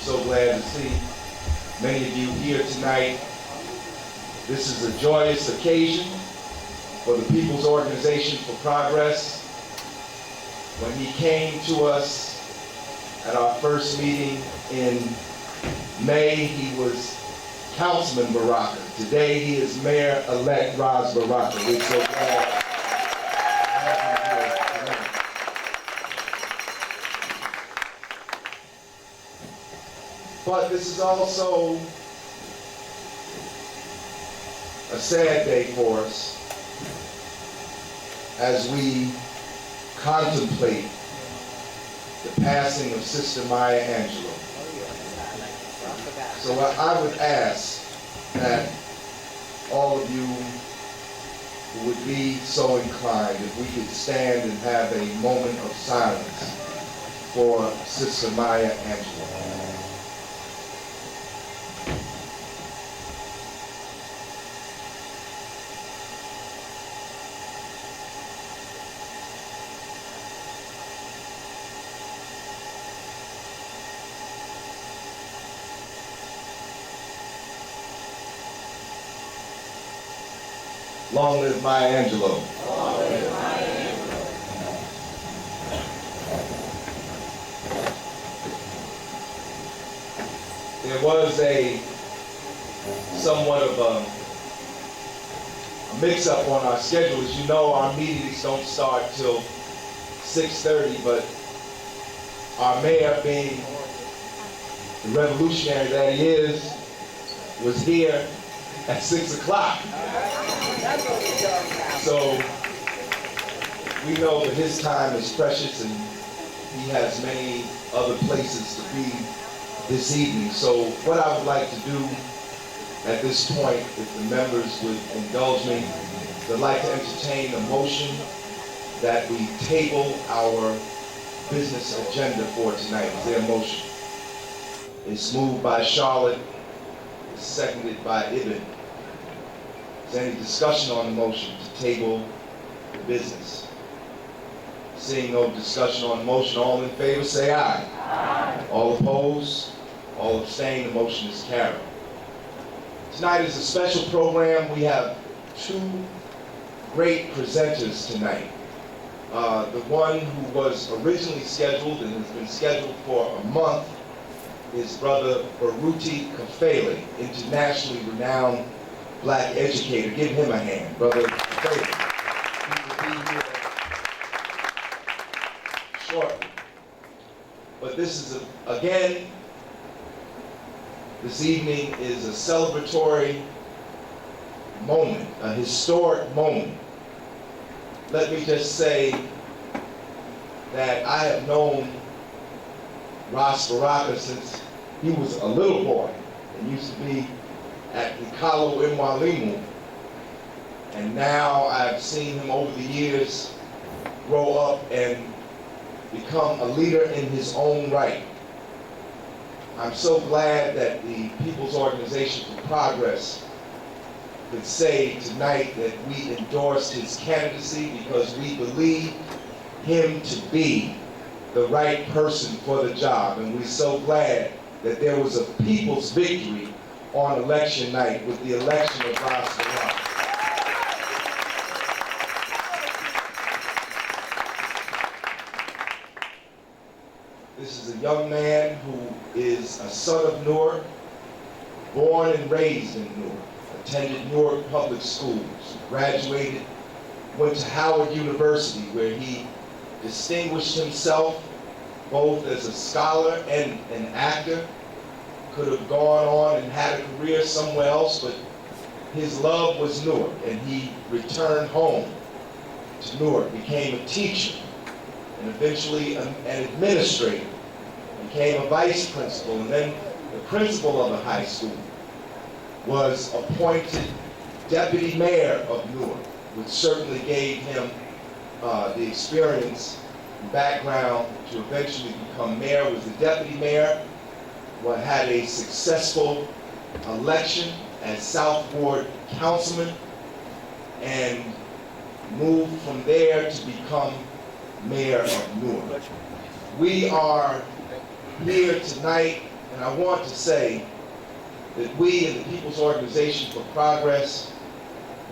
So glad to see many of you here tonight. This is a joyous occasion for the People's Organization for Progress. When he came to us at our first meeting in May, he was Councilman Baraka. Today he is Mayor-elect Baraka. We're so glad to have him here tonight. But this is also a sad day for us as we contemplate the passing of Sister Maya Angelou. So I would ask that all of you who would be so inclined, if we could stand and have a moment of silence for Sister Maya Angelou. Long live Maya Angelou. Long live Maya Angelou. There was somewhat of a mix-up on our schedule. As you know, our meetings don't start till 6:30, but our mayor, being the revolutionary that he is, was here at 6 o'clock. So we know that his time is precious and he has many other places to be this evening. So what I would like to do at this point, if the members would indulge me, I'd like to entertain a motion that we table our business agenda for tonight. Is there a motion? It's moved by Charlotte, it's seconded by Ibn. Is there any discussion on the motion to table the business? Seeing no discussion on the motion, all in favor say aye. Aye. All opposed? All abstain, the motion is carried. Tonight is a special program. We have two great presenters tonight. The one who was originally scheduled and has been scheduled for a month is Brother Baruti Kafele, internationally renowned Black educator. Give him a hand, Brother Kafele. He will be here shortly. But this is, again, this evening is a celebratory moment, a historic moment. Let me just say that I have known Baraka since he was a little boy and used to be at Ikalo in Mwalimu. And now I've seen him over the years grow up and become a leader in his own right. I'm so glad that the People's Organization for Progress could say tonight that we endorsed his candidacy because we believe him to be the right person for the job. And we're so glad that there was a people's victory on election night with the election of Baraka. This is a young man who is a son of Newark, born and raised in Newark, attended Newark public schools, graduated, went to Howard University where he distinguished himself both as a scholar and an actor. Could have gone on and had a career somewhere else, but his love was Newark, and he returned home to Newark, became a teacher, and eventually an administrator, became a vice principal, and then the principal of the high school, was appointed deputy mayor of Newark, which certainly gave him the experience and background to eventually become mayor. Was the deputy mayor, had a successful election as South Ward councilman, and moved from there to become mayor of Newark. We are here tonight And I want to say that we in the People's Organization for Progress,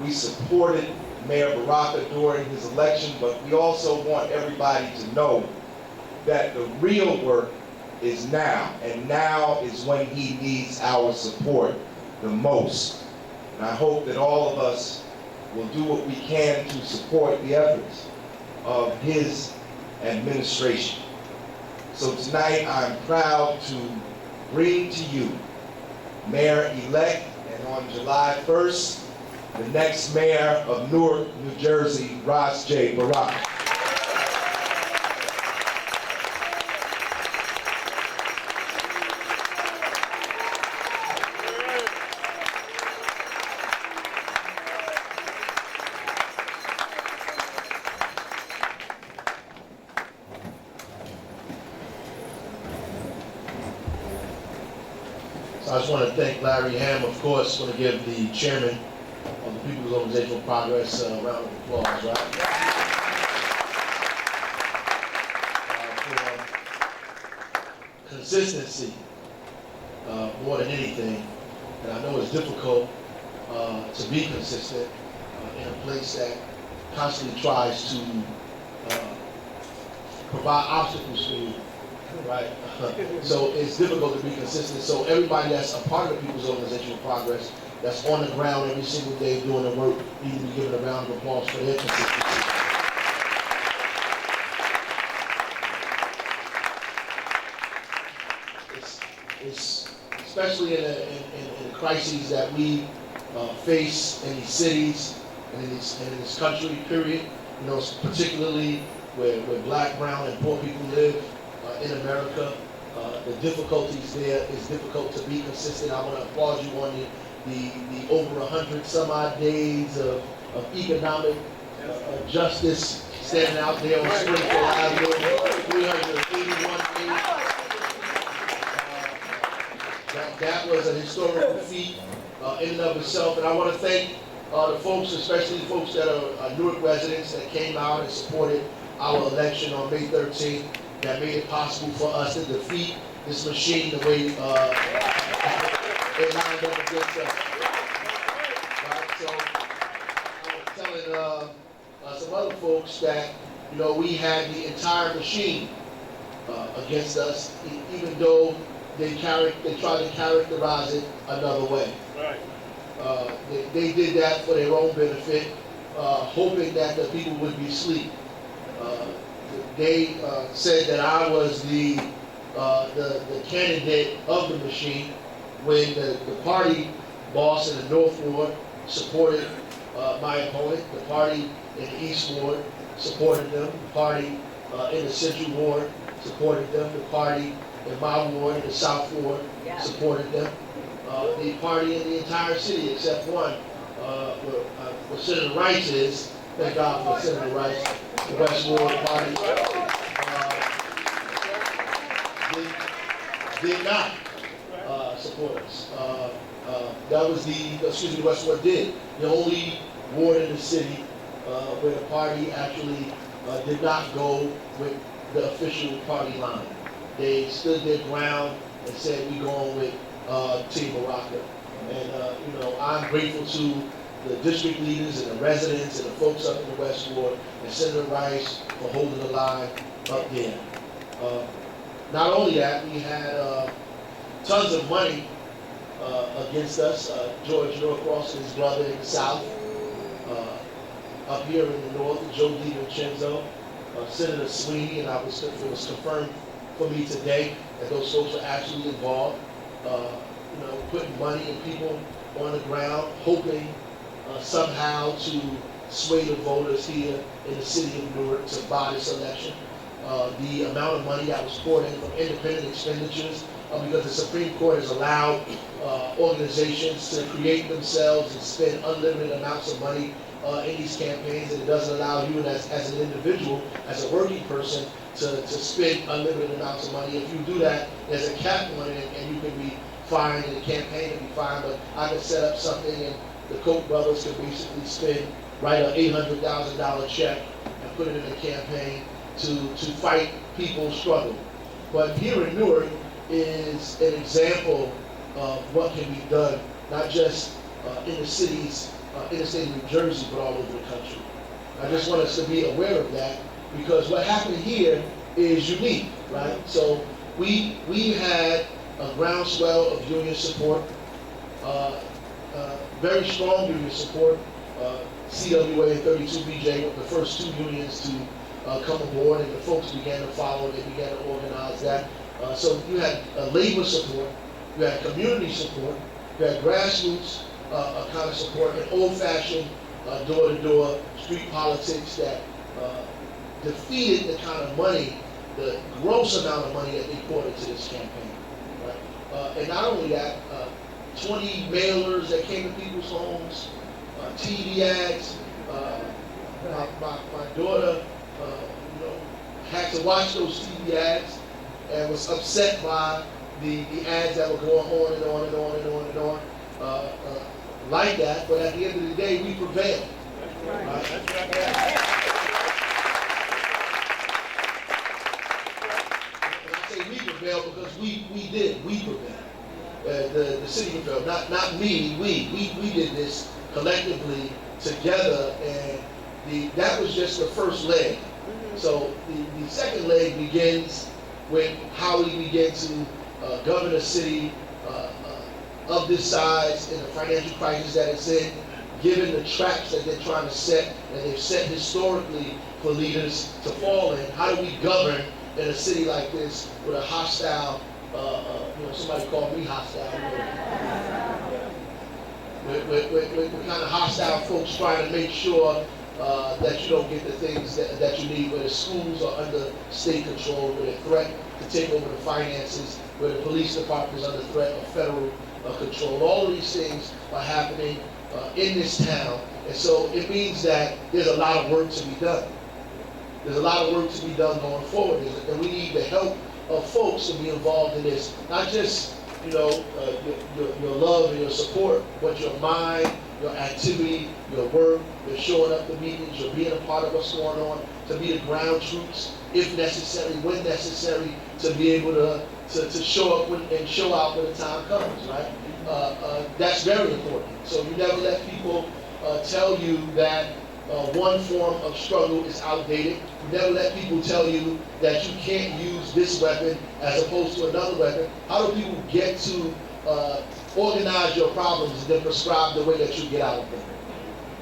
we supported Mayor Baraka during his election, but we also want everybody to know that the real work is now, and now is when he needs our support the most. And I hope that all of us will do what we can to support the efforts of his administration. So tonight I'm proud to bring to you Mayor-elect, and on July 1st, the next mayor of Newark, New Jersey, Ras J. Baraka. So I just want to thank Larry Ham, of course. I want to give the chairman of the People's Organization for Progress a round of applause, right? For consistency, more than anything. And I know it's difficult to be consistent in a place that constantly tries to provide obstacles for you. Right. So it's difficult to be consistent. So everybody that's a part of the People's Organization for Progress, that's on the ground every single day doing the work, need to be given a round of applause for their consistency. It's especially in the crises that we face in these cities and in this country, period. You know, particularly where Black, brown, and poor people live. In America, the difficulties there is difficult to be consistent. I want to applaud you on the over 100 some odd days of economic justice standing out there on Springfield Avenue, 381 days. That was a historical feat in and of itself. And I want to thank the folks, especially the folks that are Newark residents that came out and supported our election on May 13th. That made it possible for us to defeat this machine the way it lined up against us. Right? So I was telling some other folks that, you know, we had the entire machine against us, even though they tried to characterize it another way. Right. They did that for their own benefit, hoping that the people would be asleep. They said that I was the candidate of the machine when the party boss in the North Ward supported my opponent. The party in the East Ward supported them. The party in the Central Ward supported them. The party in my ward, in the South Ward, supported them. The party in the entire city, except one, where Senator Rice is. Thank God for Senator Rice. The West Ward Party did not support us. That was the West Ward did. The only ward in the city where the party actually did not go with the official party line. They stood their ground and said, we going with Team Baraka. And you know, I'm grateful to the district leaders and the residents and the folks up in the West Ward and Senator Rice for holding the line up there. Not only that, we had tons of money against us. George Norcross and his brother in the South. Up here in the North, Joe DiVincenzo, Senator Sweeney, and it was confirmed for me today that those folks are actually involved. You know, putting money and people on the ground, hoping somehow to sway the voters here in the city of Newark to buy this election. The amount of money that was poured in from independent expenditures, because the Supreme Court has allowed organizations to create themselves and spend unlimited amounts of money in these campaigns, and it doesn't allow you as an individual, as a working person, to spend unlimited amounts of money. If you do that, there's a cap on it, and you can be fined, and the campaign can be fined, but I can set up something and the Koch brothers can basically write an $800,000 check and put it in a campaign to fight people's struggle. But here in Newark, is an example of what can be done, not just in the cities, in the state of New Jersey, but all over the country. I just want us to be aware of that, because what happened here is unique, right? So we had a groundswell of union support, very strong union support. CWA and 32BJ were the first two unions to come aboard, and the folks began to follow. They began to organize that. So you had labor support, you had community support, you had grassroots kind of support, and old-fashioned door-to-door street politics that defeated the kind of money, the gross amount of money that they poured into this campaign. Right? And not only that, 20 mailers that came to people's homes, TV ads. My daughter, had to watch those TV ads and was upset by the ads that were going on and on and on and on and on, like that. But at the end of the day, we prevailed. Right? That's right. And I say we prevailed because we did. We prevailed. The city prevailed. Not me. We did this collectively together, and that was just the first leg. So the second leg begins with how we begin to govern a city of this size in the financial crisis that it's in, given the traps that they're trying to set, and they've set historically for leaders to fall in. How do we govern in a city like this with a hostile, somebody called me hostile, with kind of hostile folks trying to make sure that you don't get the things that you need, where the schools are under state control, where they're threat to take over the finances, where the police department is under threat of federal control. All of these things are happening in this town, and so it means that there's a lot of work to be done. There's a lot of work to be done going forward, and we need the help of folks to be involved in this. Not just your love and your support, but your mind, your activity, your work, your showing up to meetings, your being a part of what's going on, to be the ground troops, if necessary, when necessary, to be able to show up and show out when the time comes, right? That's very important. So you never let people tell you that one form of struggle is outdated. You never let people tell you that you can't use this weapon as opposed to another weapon. How do people get to organize your problems and then prescribe the way that you get out of them?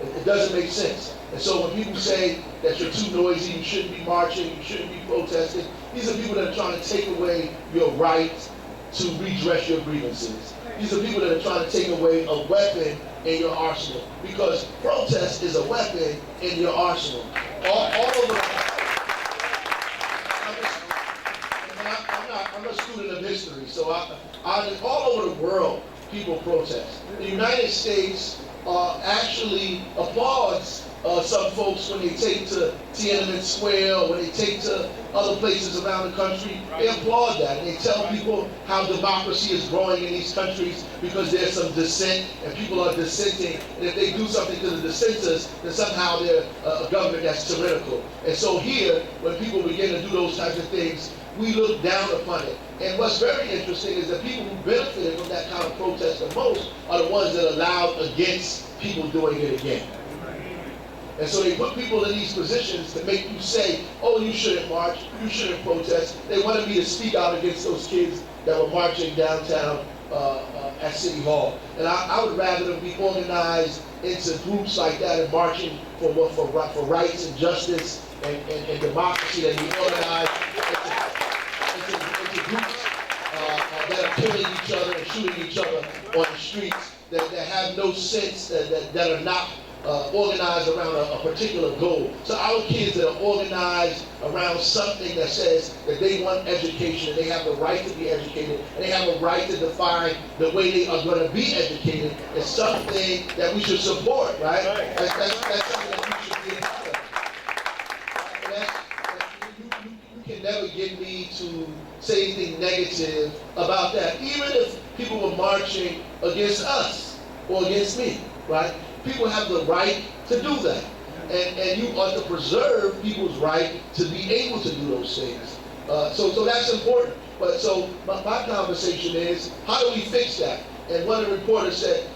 It doesn't make sense. And so when people say that you're too noisy, you shouldn't be marching, you shouldn't be protesting, these are people that are trying to take away your right to redress your grievances. These are people that are trying to take away a weapon in your arsenal, because protest is a weapon in your arsenal. All over. I'm a student of history, so all over the world, people protest. The United States actually applauds some folks when they take to Tiananmen Square, or when they take to other places around the country. They applaud that, and they tell people how democracy is growing in these countries because there's some dissent and people are dissenting, and if they do something to the dissenters, then somehow they're a government that's tyrannical. And so here, when people begin to do those types of things, we look down upon it. And what's very interesting is that people who benefited from that kind of protest the most are the ones that allowed against people doing it again. And so they put people in these positions to make you say, oh, you shouldn't march, you shouldn't protest. They wanted me to speak out against those kids that were marching downtown at City Hall. And I would rather them be organized into groups like that and marching for rights and justice and democracy, than be organized into groups that are killing each other and shooting each other on the streets, that have no sense, that are not organized around a particular goal. So our kids that are organized around something that says that they want education, and they have the right to be educated, and they have a right to define the way they are going to be educated, is something that we should support, right? That's something that we should be a part of. You can never get me to say anything negative about that, even if people were marching against us or against me, right? People have the right to do that. And you ought to preserve people's right to be able to do those things. So that's important. But so my conversation is, how do we fix that? And one of the reporters said,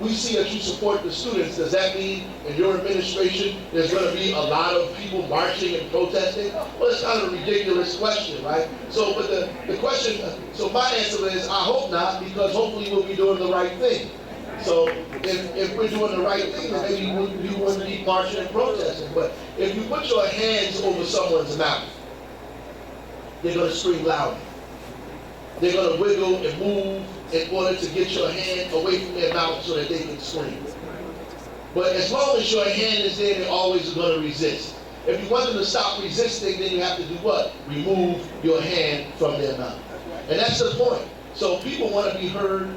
we see that you support the students. Does that mean in your administration there's going to be a lot of people marching and protesting? Well, it's kind of a ridiculous question, right? So, but the question, so my answer is, I hope not, because hopefully we'll be doing the right thing. So if we're doing the right thing, then maybe you wouldn't be marching and protesting. But if you put your hands over someone's mouth, they're going to scream louder. They're going to wiggle and move in order to get your hand away from their mouth so that they can scream. But as long as your hand is there, they're always going to resist. If you want them to stop resisting, then you have to do what? Remove your hand from their mouth. And that's the point. So people want to be heard,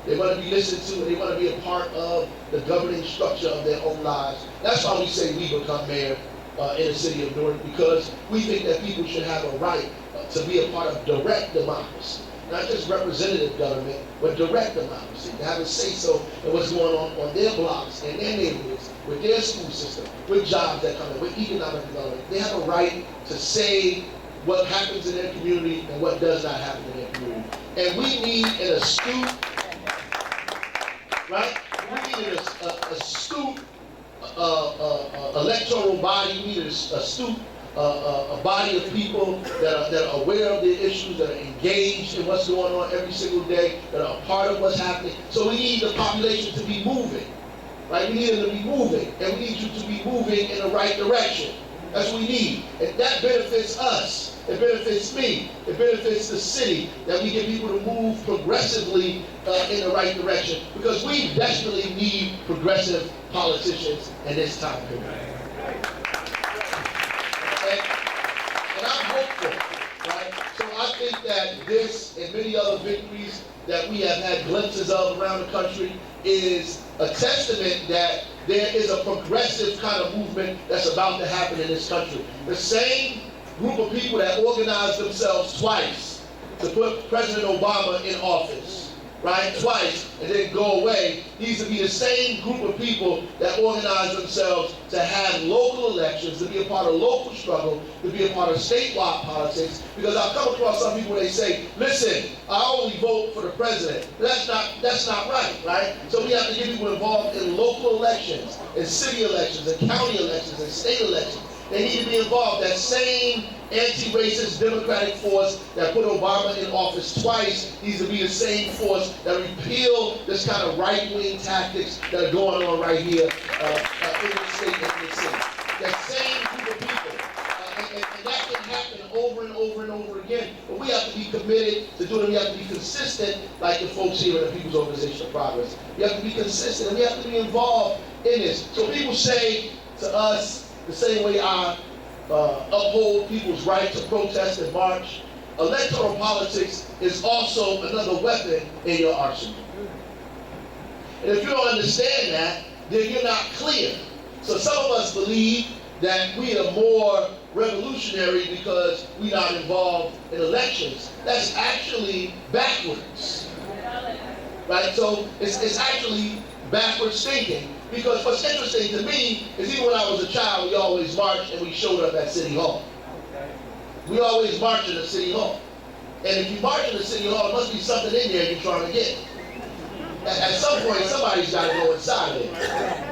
they want to be listened to, and they want to be a part of the governing structure of their own lives. That's why we say we become mayor in the city of Newark, because we think that people should have a right to be a part of direct democracy. Not just representative government, but direct democracy. To have a say-so in what's going on their blocks, in their neighborhoods, with their school system, with jobs that come in, with economic development. They have a right to say what happens in their community and what does not happen in their community. And we need an astute, right? We need an astute electoral body. We need an astute a body of people that are aware of their issues, that are engaged in what's going on every single day, that are a part of what's happening. So we need the population to be moving, right? We need them to be moving, and we need you to be moving in the right direction. That's what we need. And that benefits us. It benefits me. It benefits the city, that we get people to move progressively in the right direction, because we desperately need progressive politicians in this time period. And I'm hopeful, right? So I think that this and many other victories that we have had glimpses of around the country is a testament that there is a progressive kind of movement that's about to happen in this country. The same group of people that organized themselves twice to put President Obama in office, right? Twice, and then go away. These would be the same group of people that organize themselves to have local elections, to be a part of local struggle, to be a part of statewide politics. Because I've come across some people, they say, listen, I only vote for the president. That's not right? So we have to get people involved in local elections, in city elections, in county elections, in state elections. They need to be involved. That same anti-racist Democratic force that put Obama in office twice needs to be the same force that repeal this kind of right-wing tactics that are going on right here in the state and in the city. That same group of people. And that can happen over and over and over again. But we have to be committed to doing it. We have to be consistent, like the folks here in the People's Organization of Progress. We have to be consistent, and we have to be involved in this. So people say to us, the same way I uphold people's right to protest and march, electoral politics is also another weapon in your arsenal. And if you don't understand that, then you're not clear. So some of us believe that we are more revolutionary because we're not involved in elections. That's actually backwards. Right? So it's actually backwards thinking. Because what's interesting to me is even when I was a child, we always marched and we showed up at City Hall. We always marched at City Hall. And if you march in the City Hall, there must be something in there you're trying to get. At some point, somebody's got to go inside of it.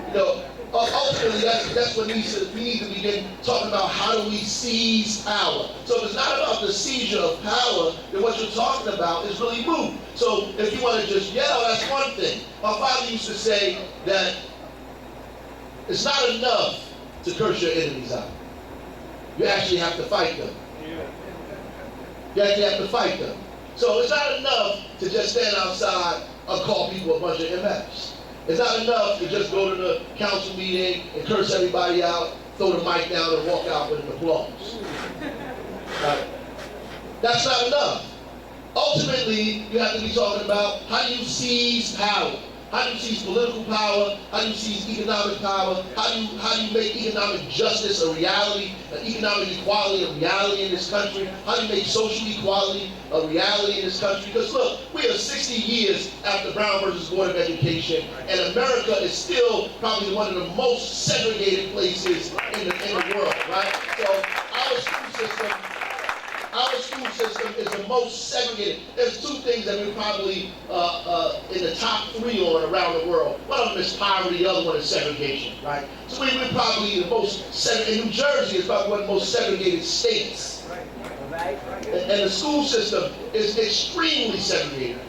You know, ultimately, that's what we need to begin talking about. How do we seize power? So if it's not about the seizure of power, then what you're talking about is really moot. So if you want to just yell, that's one thing. My father used to say that it's not enough to curse your enemies out. You actually have to fight them. You actually have to fight them. So it's not enough to just stand outside and call people a bunch of MFs. It's not enough to just go to the council meeting and curse everybody out, throw the mic down, and walk out with an applause. Right? That's not enough. Ultimately, you have to be talking about how do you seize power? How do you seize political power? How do you seize economic power? How do you make economic justice a reality, economic equality a reality in this country? How do you make social equality a reality in this country? Because look, we are 60 years after Brown versus Board of Education, and America is still probably one of the most segregated places in the world, right? So our our school system is the most segregated. There's two things that we're probably in the top 3 on around the world. One of them is poverty, the other one is segregation, right? So we're probably the most segregated. New Jersey is probably one of the most segregated states. And the school system is extremely segregated.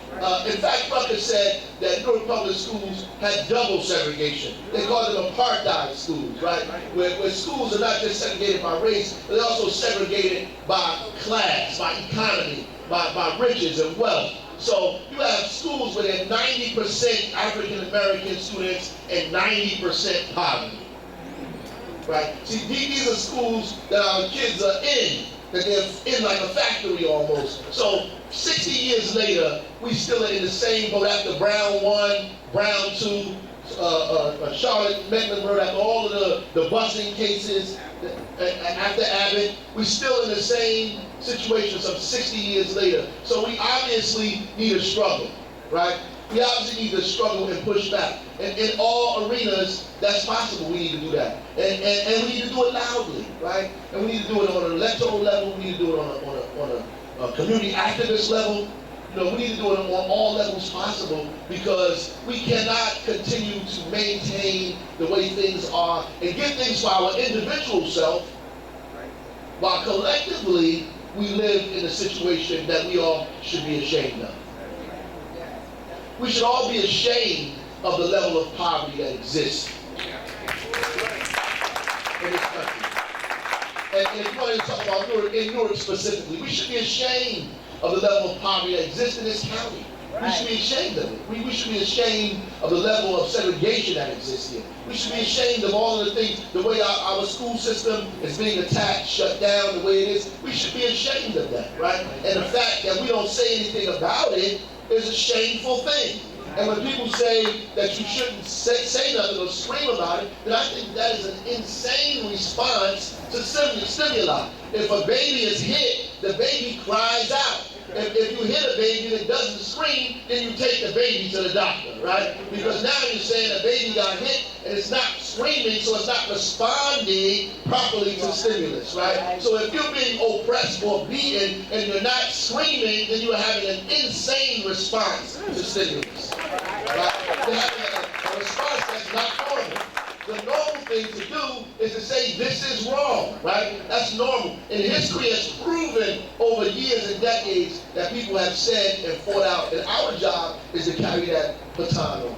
In fact, Baraka said that Newark public schools had double segregation. They call them apartheid schools, right? Where schools are not just segregated by race, but they're also segregated by class, by economy, by riches and wealth. So you have schools where they're 90% African American students and 90% poverty, right? See, these are schools that our kids are in, that they're in like a factory almost. So 60 years later, we still are in the same boat after Brown 1, Brown 2, Charlotte Mecklenburg, after all of the busing cases, after Abbott, we're still in the same situation some 60 years later. So we obviously need a struggle, right? We obviously need to struggle and push back. And in all arenas, that's possible. We need to do that. And we need to do it loudly, right? And we need to do it on an electoral level. We need to do it on a community activist level. You know, we need to do it on all levels possible, because we cannot continue to maintain the way things are and get things for our individual self, while collectively we live in a situation that we all should be ashamed of. We should all be ashamed of the level of poverty that exists in this country. And if you want to talk about Newark, in Newark specifically, we should be ashamed of the level of poverty that exists in this county. We should be ashamed of it. We should be ashamed of the level of segregation that exists here. We should be ashamed of all of the things, the way our school system is being attacked, shut down, the way it is. We should be ashamed of that, right? And the fact that we don't say anything about it is a shameful thing. And when people say that you shouldn't say nothing or scream about it, then I think that is an insane response to stimuli. If a baby is hit, the baby cries out. If you hit a baby and it doesn't scream, then you take the baby to the doctor, right? Because now you're saying a baby got hit and it's not screaming, so it's not responding properly to stimulus, right? So if you're being oppressed or beaten and you're not screaming, then you're having an insane response to stimulus, right? You're having a response that's not normal. The normal thing to do is to say, this is wrong, right? That's normal. And history has proven over years and decades that people have said and fought out, and our job is to carry that baton on.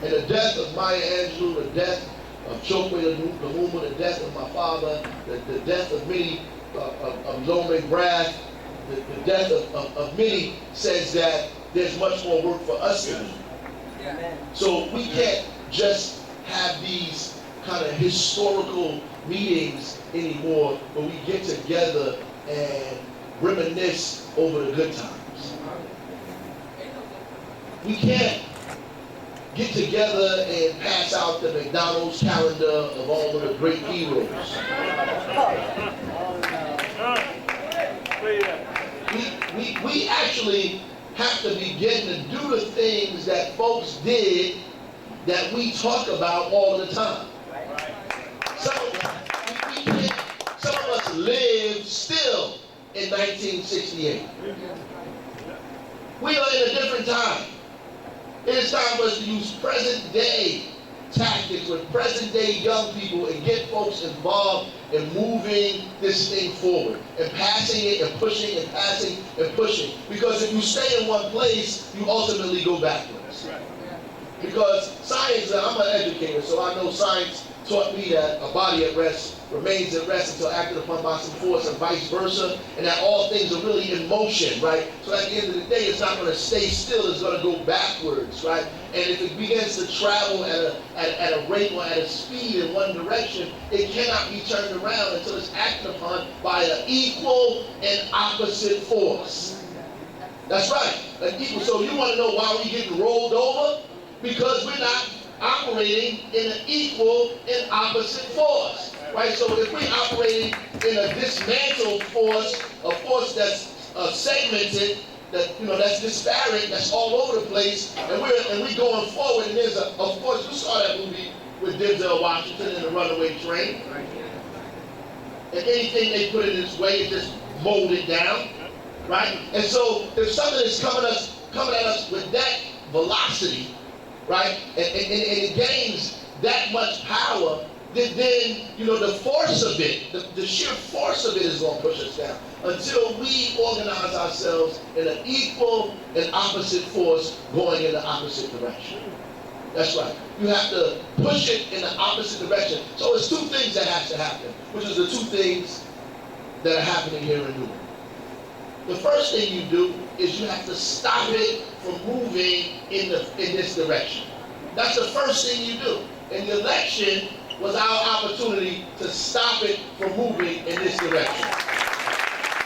And the death of Maya Angelou, the death of Chokwe Lumumba, the death of my father, the death of many, of Lome Brath, the death of many, says that there's much more work for us to do. Yeah. So we can't just have these kind of historical meetings anymore where we get together and reminisce over the good times. We can't get together and pass out the McDonald's calendar of all of the great heroes. We actually have to begin to do the things that folks did that we talk about all the time. Some of us live still in 1968. We are in a different time. It is time for us to use present day tactics with present day young people and get folks involved in moving this thing forward and passing it and pushing and passing and pushing. Because if you stay in one place, you ultimately go backwards. Because science, I'm an educator, so I know science taught me that a body at rest remains at rest until acted upon by some force, and vice versa, and that all things are really in motion, right? So at the end of the day, it's not going to stay still, it's going to go backwards, right? And if it begins to travel at a rate or at a speed in one direction, it cannot be turned around until it's acted upon by an equal and opposite force. That's right, an equal. So you want to know why we're getting rolled over? Because we're not operating in an equal and opposite force, right? So if we're operating in a dismantled force, a force that's segmented, that's disparate, that's all over the place, and we're going forward, and there's of course, you saw that movie with Denzel Washington and the Runaway Train, and anything they put in its way, it just mold it down, right? And so if something is coming at us with that velocity, right, and it gains that much power, then the force of it, the sheer force of it is going to push us down until we organize ourselves in an equal and opposite force going in the opposite direction. That's right. You have to push it in the opposite direction. So it's two things that have to happen, which is the two things that are happening here in Newark. The first thing you do is you have to stop it from moving in this direction. That's the first thing you do. And the election was our opportunity to stop it from moving in this direction.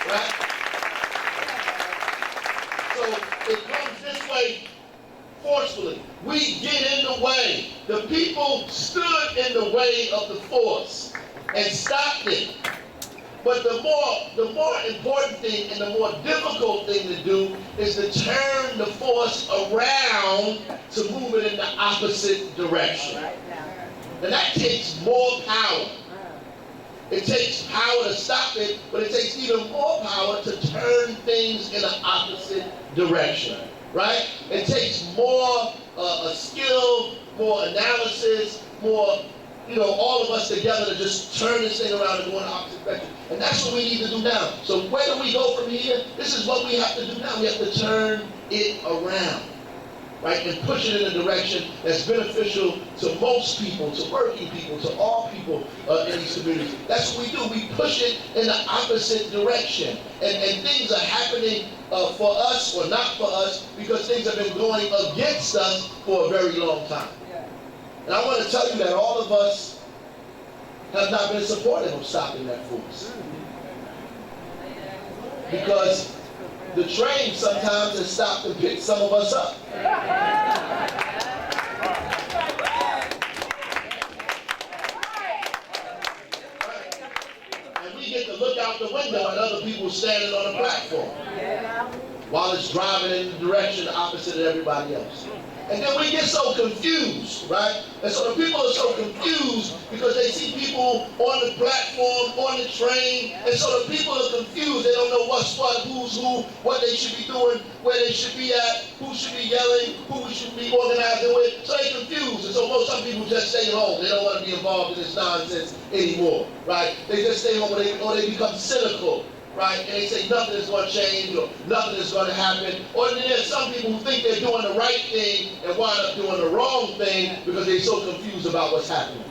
Right? So it comes this way forcefully. We get in the way. The people stood in the way of the force and stopped it. But the more important thing and the more difficult thing to do is to turn the force around to move it in the opposite direction. And that takes more power. It takes power to stop it, but it takes even more power to turn things in the opposite direction. Right? It takes more skill, more analysis, more, all of us together to just turn this thing around and go in the opposite direction. And that's what we need to do now. So where do we go from here? This is what we have to do now. We have to turn it around, right? And push it in a direction that's beneficial to most people, to working people, to all people in these communities. That's what we do. We push it in the opposite direction. And things are happening for us or not for us because things have been going against us for a very long time. And I want to tell you that all of us have not been supportive of stopping that force. Because the train sometimes has stopped and picked some of us up. And we get to look out the window at other people standing on the platform while it's driving in the direction opposite of everybody else. And then we get so confused, right? And so the people are so confused because they see people on the platform, on the train, and so the people are confused. They don't know what's what, who's who, what they should be doing, where they should be at, who should be yelling, who we should be organizing with. So they're confused. And so some people just stay home. They don't want to be involved in this nonsense anymore, right? They just stay home or they become cynical. Right? And they say nothing is going to change or nothing is going to happen. Or then there's some people who think they're doing the right thing and wind up doing the wrong thing because they're so confused about what's happening.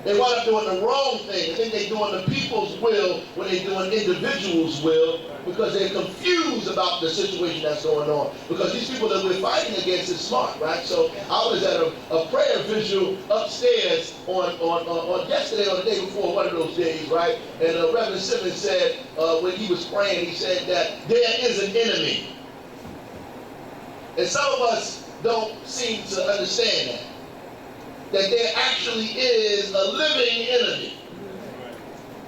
They wind up doing the wrong thing. They think they're doing the people's will when they're doing individuals' will because they're confused about the situation that's going on. Because these people that we're fighting against is smart, right? So I was at a prayer vigil upstairs on yesterday or the day before, one of those days, right? And Reverend Simmons said, when he was praying, he said that there is an enemy. And some of us don't seem to understand that. That there actually is a living enemy.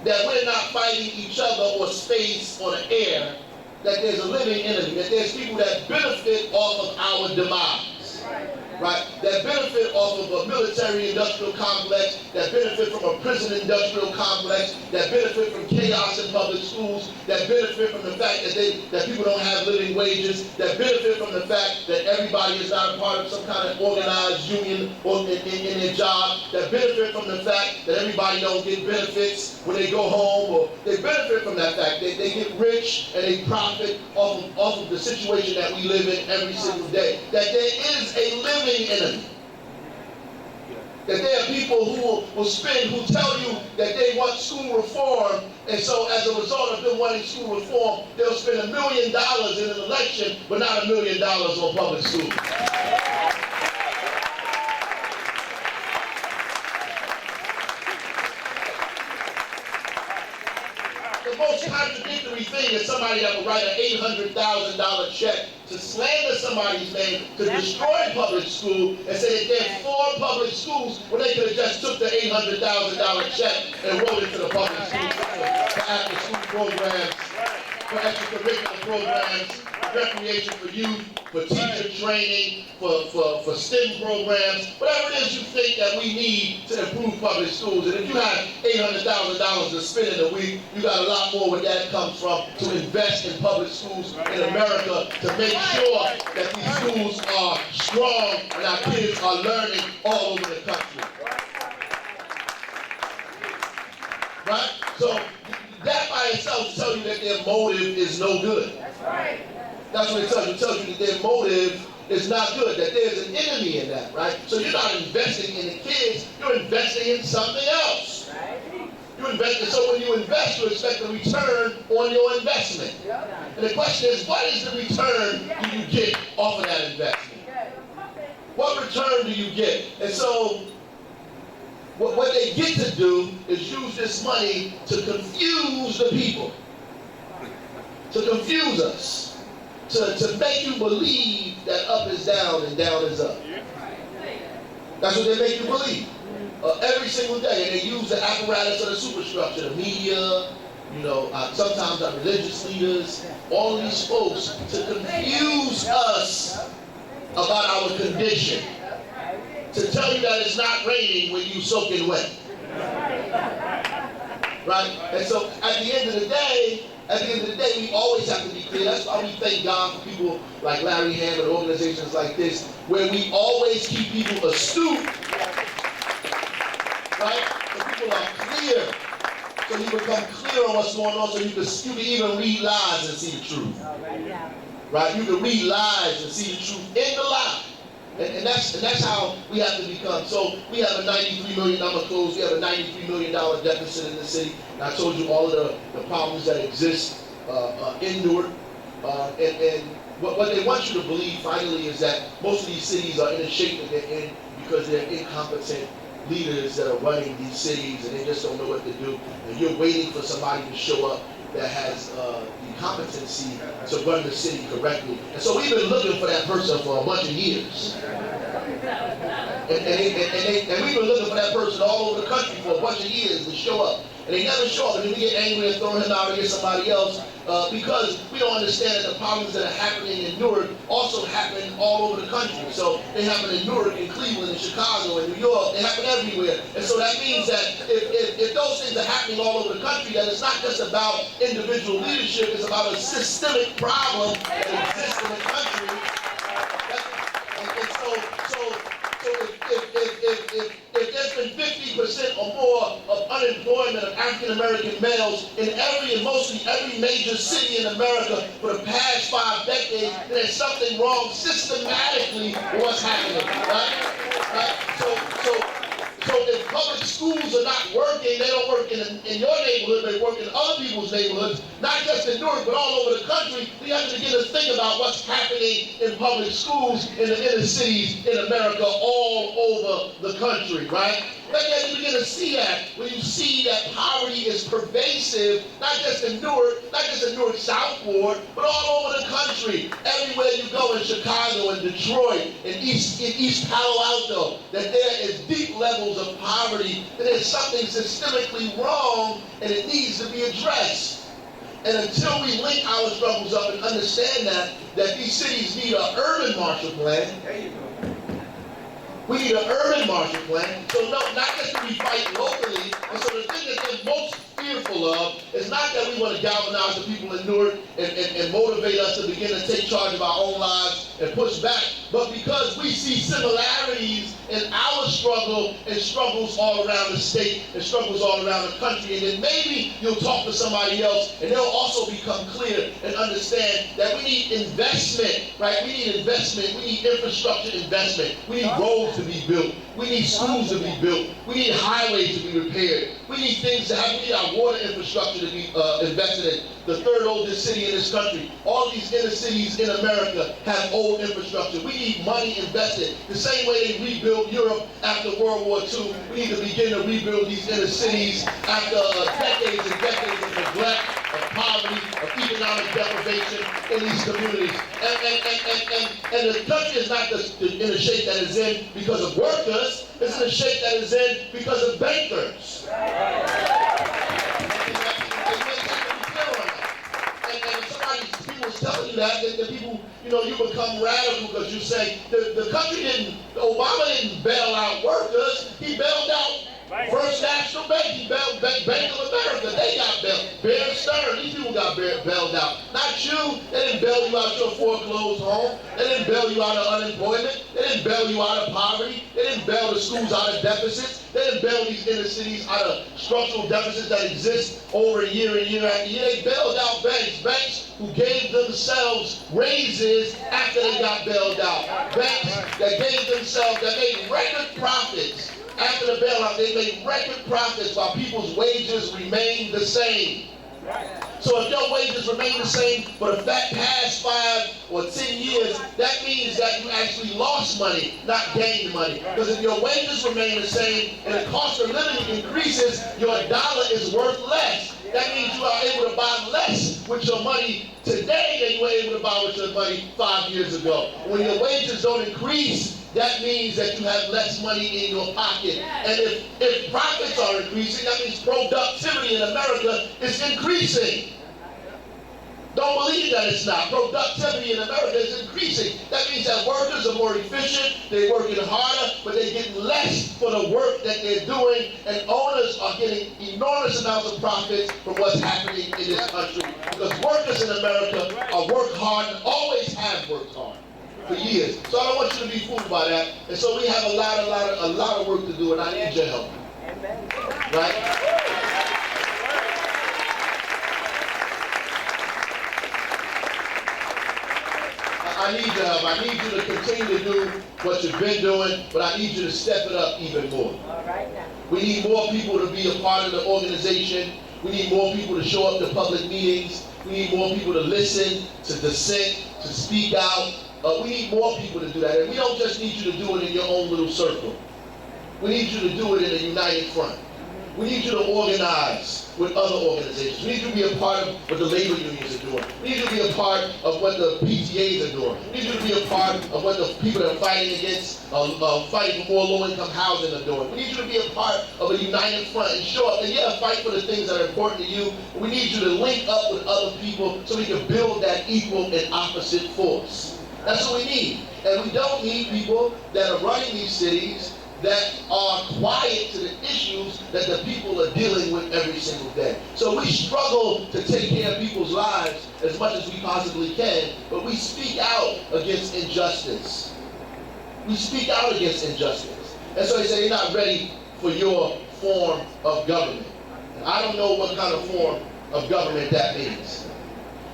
That we're not fighting each other or space or the air. That there's a living enemy. That there's people that benefit off of our demise. Right? That benefit off of a military-industrial complex, that benefit from a prison-industrial complex, that benefit from chaos in public schools, that benefit from the fact that people don't have living wages, that benefit from the fact that everybody is not a part of some kind of organized union or in their job, that benefit from the fact that everybody don't get benefits when they go home, or they benefit from that fact. They get rich and they profit off of the situation that we live in every single day. That there is a living enemy. That there are people who tell you that they want school reform, and so as a result of them wanting school reform, they'll spend $1 million in an election, but not $1 million on public schools. The most contradictory thing is somebody that would write an $800,000 check to slander somebody's name, to destroy public school, and say that there are 4 public schools when they could have just took the $800,000 check and wrote it to the public schools for after-school programs, for extracurricular programs, recreation for youth, for teacher training, for STEM programs, whatever it is you think that we need to improve public schools. And if you have $800,000 to spend in a week, you got a lot more where that comes from to invest in public schools in America to make sure that these schools are strong and our kids are learning all over the country. Right? So that by itself tells you that their motive is no good. That's what it tells you. It tells you that their motive is not good, that there's an enemy in that, right? So you're not investing in the kids, you're investing in something else. You invest, so when you invest, you expect a return on your investment. And the question is, what is the return do you get off of that investment? What return do you get? And so what they get to do is use this money to confuse the people, to confuse us, to make you believe that up is down and down is up. That's what they make you believe every single day. And they use the apparatus of the superstructure, the media, sometimes our religious leaders, all of these folks, to confuse us about our condition. To tell you that it's not raining when you soaking wet. Right? And so at the end of the day, we always have to be clear. That's why we thank God for people like Larry Hammond, organizations like this, where we always keep people astute. Right? So people are clear. So you become clear on what's going on, so you can even read lies and see the truth. Right? You can read lies and see the truth in the lie. And that's how we have to become. So we have a $93 million close. We have a $93 million deficit in the city. And I told you all of the problems that exist in Newark. And what they want you to believe, finally, is that most of these cities are in the shape that they're in because they're incompetent leaders that are running these cities, and they just don't know what to do. And you're waiting for somebody to show up that has the competency to run the city correctly. And so we've been looking for that person for a bunch of years. And we've been looking for that person all over the country for a bunch of years to show up. And they never show up, and then we get angry and throw him out and get somebody else because we don't understand that the problems that are happening in Newark also happen all over the country. So they happen in Newark, in Cleveland, in Chicago, in New York. They happen everywhere. And so that means that if those things are happening all over the country, that it's not just about individual leadership, it's about a systemic problem that exists in the country. If there's been 50% or more of unemployment of African American males in every and mostly every major city in America for the past 5 decades, then there's something wrong systematically with what's happening, right? So if public schools are not working, they don't work in your neighborhood, they work in other people's neighborhoods, not just in Newark, but all over the country. We have to begin to think about what's happening in public schools in the inner cities in America all over the country, right? Then you begin to see that when you see that poverty is pervasive, not just in Newark, not just in Newark Southport, but all over the country. Everywhere you go in Chicago and Detroit and East Palo Alto, that there is deep levels of poverty, that there's something systemically wrong and it needs to be addressed. And until we link our struggles up and understand that these cities need an urban Marshall Plan. There you go. We need an urban Marshall Plan. So no, not just that we fight locally. And so the thing that they're most fearful of is not that we want to galvanize the people in Newark and motivate us to begin to take charge of our own lives and push back, but because we see similarities in our struggle and struggles all around the state and struggles all around the country. And then maybe you'll talk to somebody else and they'll also become clear and understand that we need investment, right? We need investment. We need infrastructure investment. We need roads to be built. We need schools to be built. We need highways to be repaired. We need things to happen. We need our water infrastructure to be invested in. The third oldest city in this country. All these inner cities in America have old infrastructure. We need money invested. The same way they rebuilt Europe after World War II, we need to begin to rebuild these inner cities after decades and decades of neglect, of poverty, of economic deprivation in these communities. And the country is not just in the shape that it's in because of workers, it's in the shape that it's in because of bankers. And somebody, people was telling do that, then the people, you become radical because you say, the country Obama didn't bail out workers, he bailed out First National Bank, he bailed Bank of America, they got bailed. Bear Stearns, these people got bailed out. Not you, they didn't bail you out your foreclosed home, they didn't bail you out of unemployment, they didn't bail you out of poverty, they didn't bail the schools out of deficits, they didn't bail these inner cities out of structural deficits that exist over year and year after year. They bailed out banks who gave themselves raises after they got bailed out. Banks that made record profits. After the bailout, they made record profits while people's wages remained the same. So if your wages remain the same for the past 5 or 10 years, that means that you actually lost money, not gained money. Because if your wages remain the same and the cost of living increases, your dollar is worth less. That means you are able to buy less with your money today than you were able to buy with your money 5 years ago. When your wages don't increase, that means that you have less money in your pocket. And if profits are increasing, that means productivity in America is increasing. Don't believe that it's not. Productivity in America is increasing. That means that workers are more efficient, they're working harder, but they're getting less for the work that they're doing, and owners are getting enormous amounts of profits from what's happening in this country. Because workers in America are work hard and always have worked hard for years. So I don't want you to be fooled by that. And so we have a lot of work to do, and I need your help. Right? I need your help. I need you to continue to do what you've been doing, but I need you to step it up even more. All right now. We need more people to be a part of the organization. We need more people to show up to public meetings. We need more people to listen, to dissent, to speak out. We need more people to do that. And we don't just need you to do it in your own little circle. We need you to do it in a united front. We need you to organize with other organizations. We need you to be a part of what the labor unions are doing. We need you to be a part of what the PTAs are doing. We need you to be a part of what the people that are fighting against, fighting for more low-income housing are doing. We need you to be a part of a united front and show up. And yeah, fight for the things that are important to you. But we need you to link up with other people so we can build that equal and opposite force. That's what we need. And we don't need people that are running these cities that are quiet to the issues that the people are dealing with every single day. So we struggle to take care of people's lives as much as we possibly can, but we speak out against injustice. We speak out against injustice. And so they say they're not ready for your form of government. And I don't know what kind of form of government that means.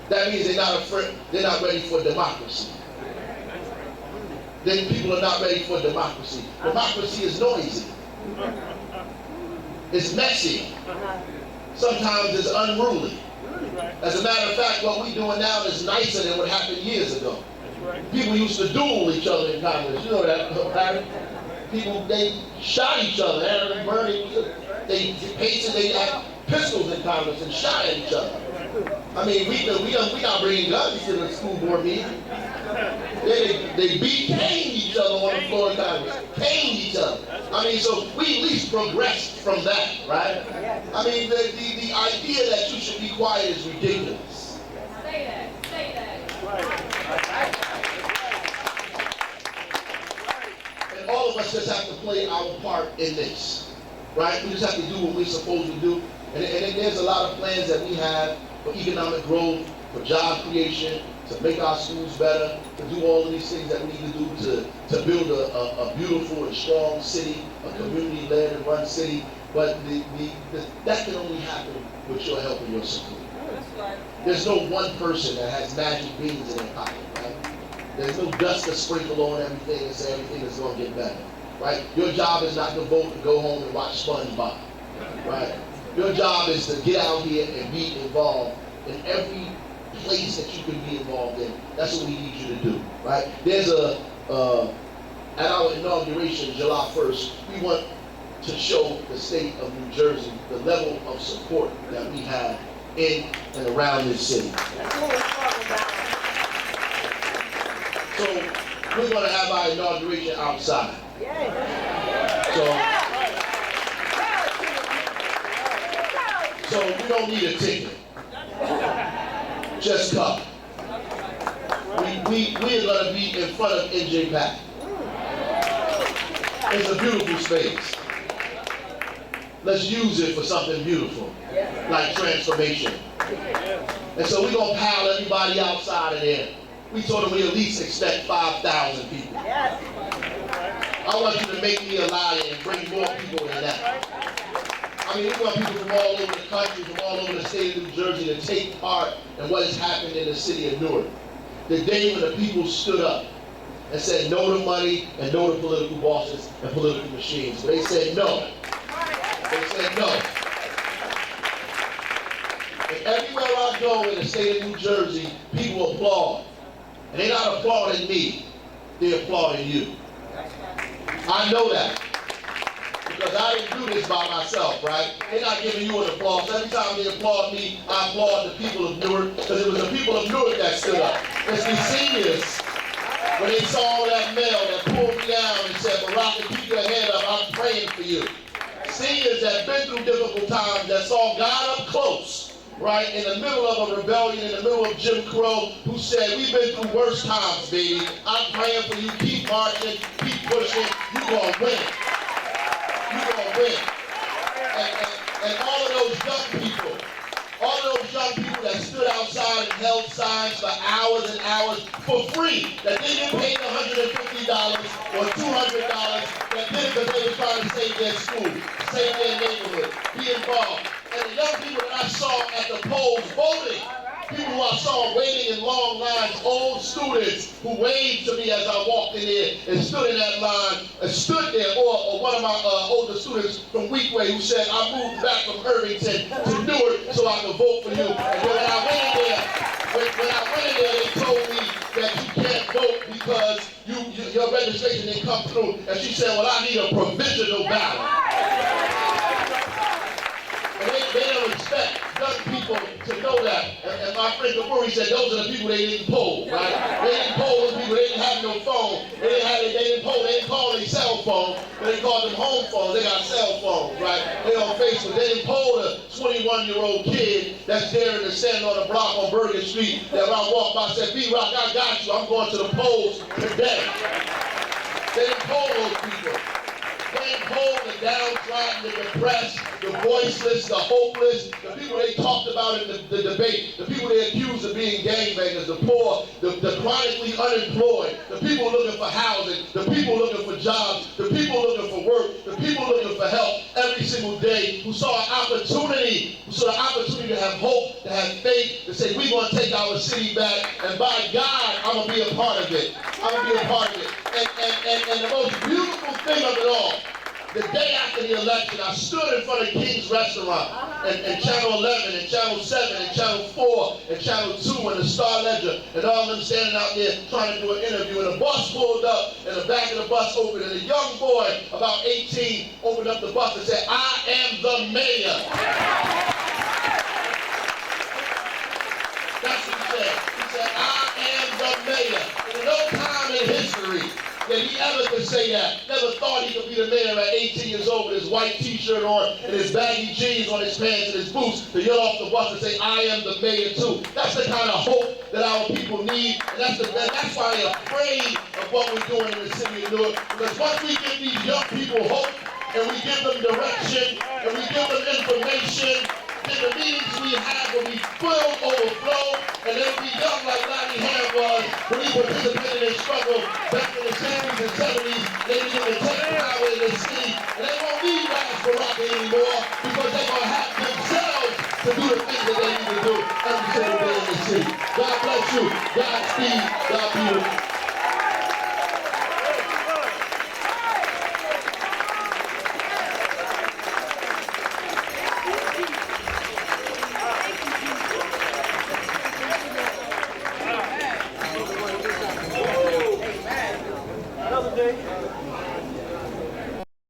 That means they're not ready for democracy. Then people are not ready for democracy. Democracy is noisy. It's messy. Sometimes it's unruly. As a matter of fact, what we're doing now is nicer than what happened years ago. People used to duel each other in Congress. You know that, Harry? People, they shot each other. Aaron and Bernie, they had pistols in Congress and shot at each other. I mean, we not bringing guns to the school board meeting. They caned each other on the floor of Congress. Caned each other. I mean, so we at least progressed from that, right? I mean, the idea that you should be quiet is ridiculous. Say that. And all of us just have to play our part in this, right? We just have to do what we're supposed to do. And there's a lot of plans that we have for economic growth, for job creation, to make our schools better, to do all of these things that we need to do to build a beautiful and strong city, a community-led and run city. But that can only happen with your help and your support. There's no one person that has magic beans in their pocket, right? There's no dust to sprinkle on everything and say everything is going to get better, right? Your job is not to vote and go home and watch SpongeBob, right? Your job is to get out here and be involved in every place that you can be involved in. That's what we need you to do, right? There's at our inauguration, July 1st, we want to show the state of New Jersey the level of support that we have in and around this city. So we're going to have our inauguration outside. So you don't need a ticket. Just come. we are going to be in front of NJ Pack. It's a beautiful space. Let's use it for something beautiful, like transformation. And so we're going to pile everybody outside of there. We told them we at least expect 5,000 people. I want you to make me a liar and bring more people than that. I mean, we want people from all over the country, from all over the state of New Jersey to take part in what has happened in the city of Newark. The day when the people stood up and said no to money and no to political bosses and political machines. But they said no. They said no. And everywhere I go in the state of New Jersey, people applaud. And they're not applauding me, they're applauding you. I know that. Because I didn't do this by myself, right? They're not giving you an applause. Every time they applaud me, I applaud the people of Newark, because it was the people of Newark that stood up. It's the seniors, when they saw that mail that pulled me down and said, Baraka, keep your head up, I'm praying for you. Seniors that been through difficult times, that saw God up close, right, in the middle of a rebellion, in the middle of Jim Crow, who said, we've been through worse times, baby. I'm praying for you. Keep marching, keep pushing. You're going to win. You're going to win. And all of those young people that stood outside and held signs for hours and hours for free, that they didn't pay $150 or $200, that did it because they were trying to save their school, save their neighborhood, be involved. And the young people that I saw at the polls voting, people who I saw waiting in long lines, old students who waved to me as I walked in there and stood in that line and stood there, or one of my older students from Weekway who said, I moved back from Irvington to Newark so I could vote for you. And when I went in there, they told me that you can't vote because your registration didn't come through. And she said, well, I need a provisional ballot. And they don't expect young people to know that. And my friend Kapuri said those are the people they didn't poll, right? They didn't poll those people, they didn't have no phone. They didn't call their cell phone, but they called them home phones. They got cell phones, right? They on Facebook. They didn't poll the 21-year-old kid that's there in the stand on the block on Bergen Street that when I walked by said, B-Rock, I got you. I'm going to the polls today. They didn't poll those people. They didn't poll the downtrodden, the depressed, the voiceless, the hopeless, the people they talked about in the debate, the people they accused of being gangbangers, the poor, the chronically unemployed, the people looking for housing, the people looking for jobs, the people looking for work, the people looking for help every single day, who saw an opportunity, to have hope, to have faith, to say, we're going to take our city back, and by God, I'm going to be a part of it. I'm going to be a part of it. And the most beautiful thing of it all, the day after the election, I stood in front of King's Restaurant and Channel 11 and Channel 7 and Channel 4 and Channel 2 and the Star Ledger and all of them standing out there trying to do an interview. And the bus pulled up and the back of the bus opened and a young boy, about 18, opened up the bus and said, I am the mayor. That's what he said. He said, I am the mayor. And in no time in history that he ever could say that. Never thought he could be the mayor at 18 years old with his white t-shirt on and his baggy jeans on his pants and his boots to get off the bus and say, I am the mayor too. That's the kind of hope that our people need. And that's why they're afraid of what we're doing in the city of Newark. Because once we give these young people hope and we give them direction and we give them information, then the meetings we have will be filled, overflow, and they'll be young like Lonnie Ham was when he participated in struggle back in the 60s and 70s. They begin to take power in the city, and they won't need Ras Baraka anymore because they're going to have themselves to do the things that they need to do every single day in the city. God bless you. Godspeed. God be with you.